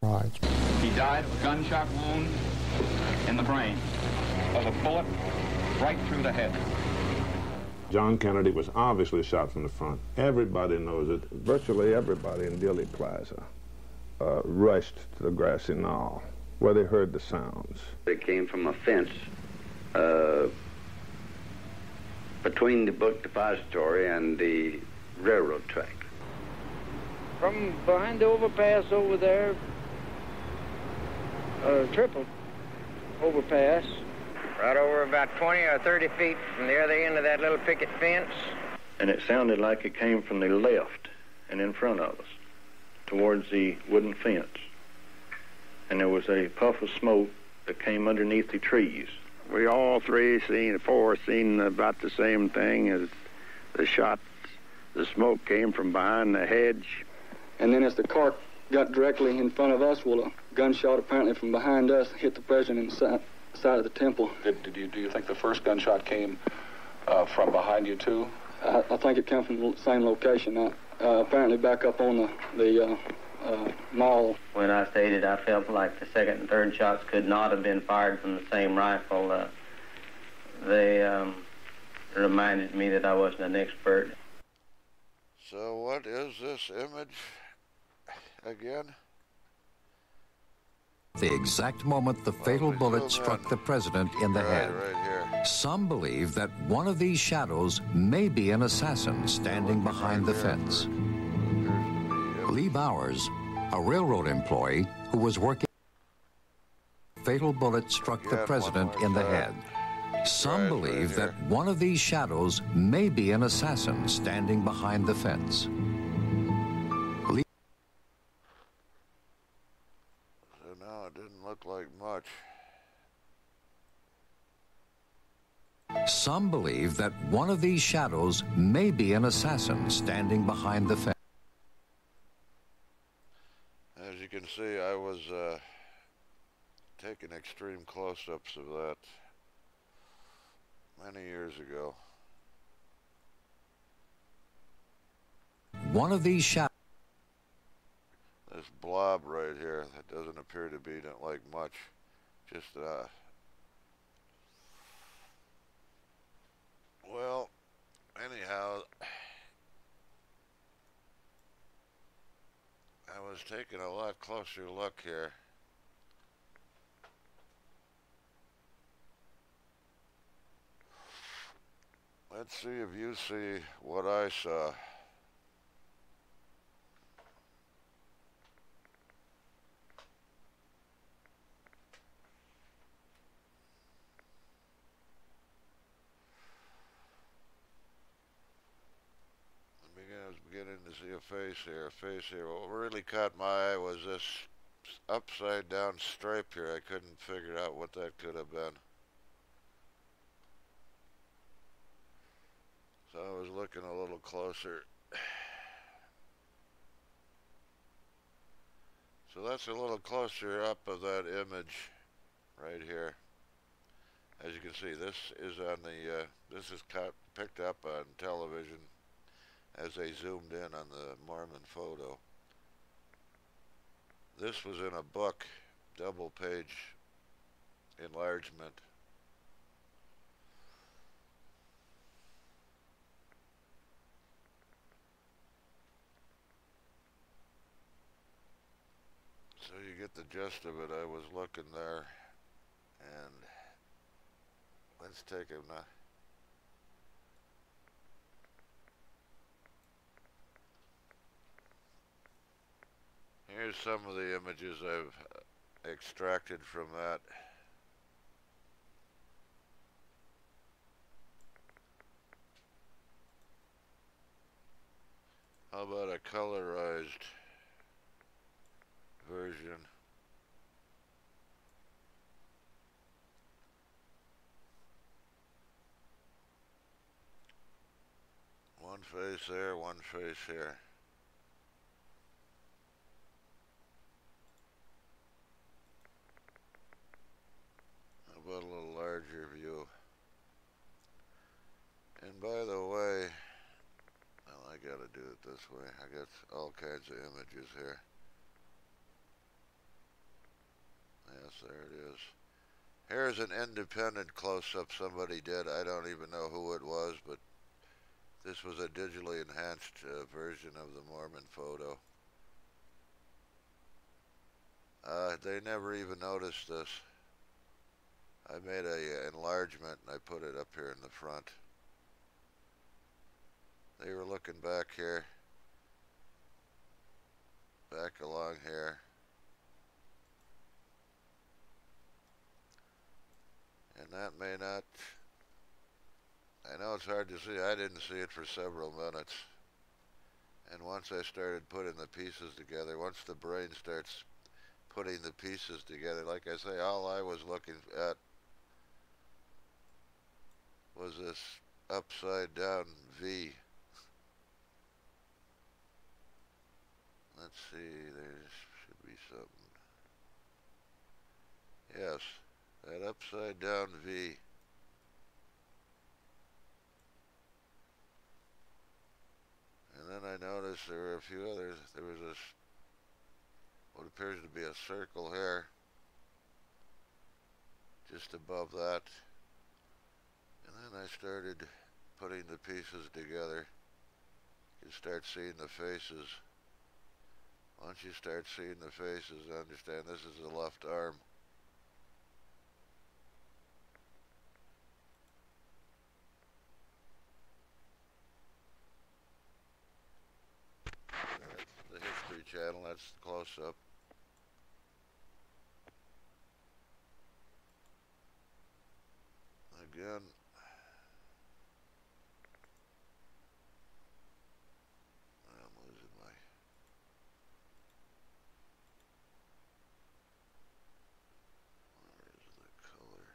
Right. He died of a gunshot wound in the brain, of a bullet right through the head. John Kennedy was obviously shot from the front. Everybody knows it. Virtually everybody in Dealey Plaza rushed to the grassy knoll where they heard the sounds. They came from a fence between the book depository and the railroad track. From behind the overpass over there, triple overpass. Right over about 20 or 30 feet from the other end of that little picket fence. And it sounded like it came from the left and in front of us, towards the wooden fence. And there was a puff of smoke that came underneath the trees. We all four seen about the same thing as the shots. The smoke came from behind the hedge. And then as the car got directly in front of us, well, a gunshot apparently from behind us hit the president in the side of the temple. Do you think the first gunshot came from behind you too? I think it came from the same location. Apparently back up on the mall. When I stated I felt like the second and third shots could not have been fired from the same rifle, they reminded me that I wasn't an expert. So what is this image again? The exact moment the fatal bullet struck the president in the head. Right Some believe that one of these shadows may be an assassin standing behind the fence. Lee Bowers, a railroad employee who was working, fatal bullet struck the president in the head. Some believe that one of these shadows may be an assassin standing behind the fence. So now it didn't look like much. Some believe that one of these shadows may be an assassin standing behind the fence. As you can see, I was taking extreme close-ups of that many years ago. One of these shadows. This blob right here, that doesn't appear to be like much. Just, well, anyhow, I was taking a lot closer look here. Let's see if you see what I saw. I was beginning to see a face here. What really caught my eye was this upside down stripe here. I couldn't figure out what that could have been. So I was looking a little closer. So that's a little closer up of that image right here. As you can see, this is on the this is picked up on television as they zoomed in on the Mormon photo. This was in a book, double page enlargement. So you get the gist of it. I was looking there, and let's take him now. Here's some of the images I've extracted from that. How about a colorized version? One face there, one face here. How about a little larger view? And by the way, well, I gotta do it this way. I got all kinds of images here. Yes, there it is. Here's an independent close-up somebody did. I don't even know who it was, but this was a digitally enhanced version of the Mormon photo. They never even noticed this. I made a enlargement and I put it up here in the front. They were looking back here, back along here. And that may not, I know it's hard to see. I didn't see it for several minutes. And once I started putting the pieces together, once the brain starts putting the pieces together, like I say, all I was looking at was this upside down V. Let's see, there should be something. Yes, that upside down V. And then I noticed there were a few others. There was this, what appears to be a circle here, just above that. And then I started putting the pieces together. You start seeing the faces. Once you start seeing the faces, understand this is the left arm. That's the History Channel, that's the close-up. Again, I'm losing my... Where is the color?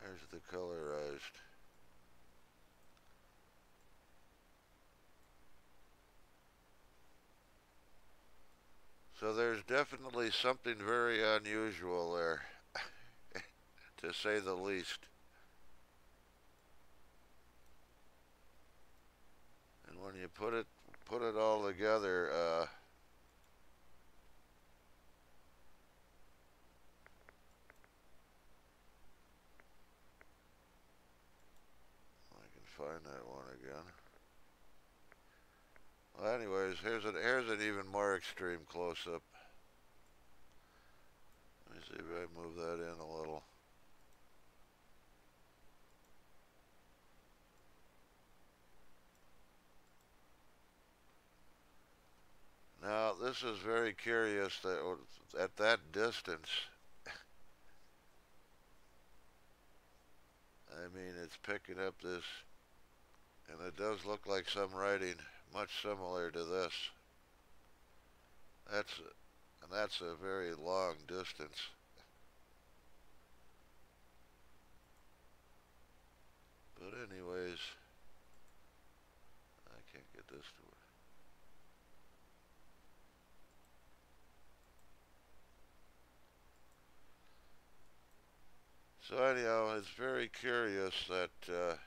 There's the colorized. So there's definitely something very unusual there, to say the least. And when you put it all together, I can find that one again. Well, anyways, here's an even more extreme close-up. Let me see if I move that in a little. Now, this is very curious that at that distance, I mean, it's picking up this, and it does look like some writing much similar to this. That's a very long distance. But anyways, I can't get this to work. So anyhow, it's very curious that, if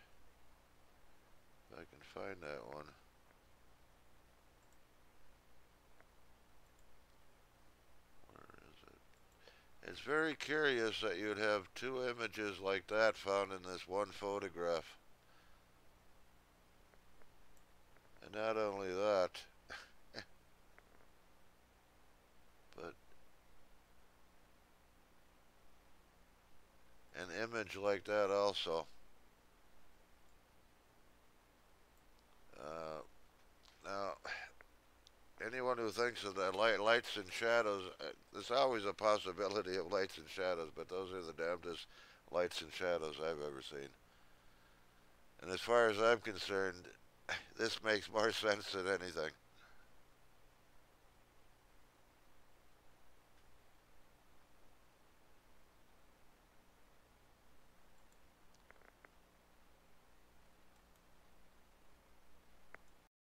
I can find that one. It's very curious that you'd have two images like that found in this one photograph. And not only that, but an image like that also. Now, anyone who thinks of that lights and shadows, there's always a possibility of lights and shadows, but those are the damnedest lights and shadows I've ever seen. And as far as I'm concerned, this makes more sense than anything.